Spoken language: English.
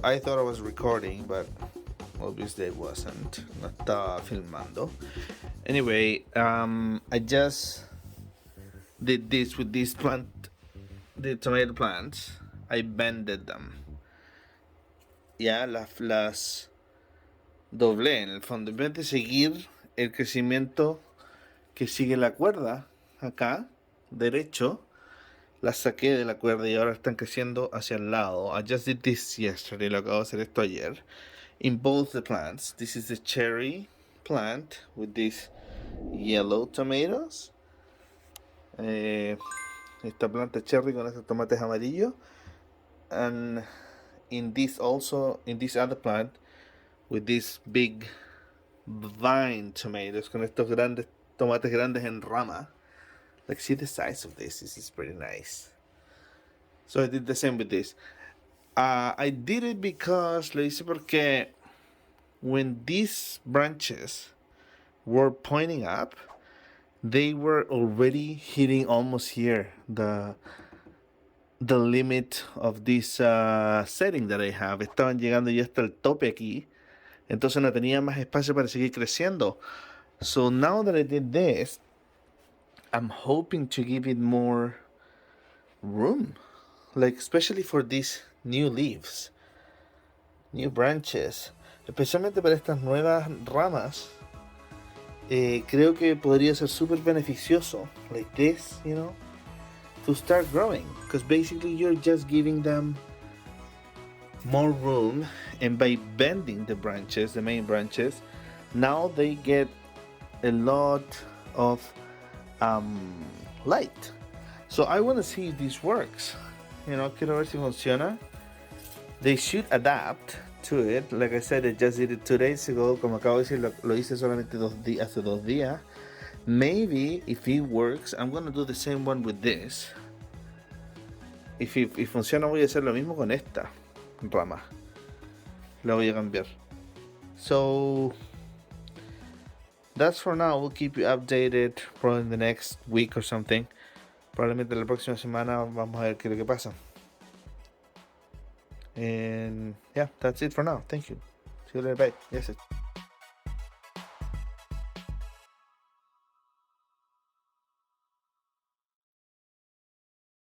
I thought I was recording, but obviously I wasn't. No estaba filmando. Anyway, I just did this with this plant, the tomato plants. I bended them. Ya las doblé en el fondo. En vez de seguir el crecimiento que sigue la cuerda acá, derecho, las saqué de la cuerda y ahora están creciendo hacia el lado. I just did this yesterday. Lo acabo de hacer esto ayer. In both the plants. This is the cherry plant with these yellow tomatoes. Esta planta cherry con estos tomates amarillos. And in this other plant with these big vine tomatoes, con estos grandes tomates grandes en rama. Like, see the size of this. This is pretty nice. So I did the same with this. I did it because lo hice porque when these branches were pointing up, they were already hitting almost here the limit of this setting that I have. Estaban llegando ya hasta el tope aquí, entonces no tenía más espacio para seguir creciendo. So now that I did this, I'm hoping to give it more room, like especially for these new leaves, new branches, especialmente para estas nuevas ramas. Creo que podría ser súper beneficioso, like this, you know, to start growing, because basically you're just giving them more room, and by bending the branches, the main branches, now they get a lot of light. So I want to see if this works, you know, quiero ver si funciona. They should adapt to it. Like I said, I just did it 2 days ago. Como acabo de decir, lo hice solamente hace 2 días. Maybe if it works, I'm gonna do the same one with this. If funciona, voy a hacer lo mismo con esta rama. La voy a cambiar. So that's for now. We'll keep you updated probably in the next week or something. Probablemente la próxima semana vamos a ver qué es lo que pasa. And yeah, that's it for now. Thank you. See you later. Bye. Yes.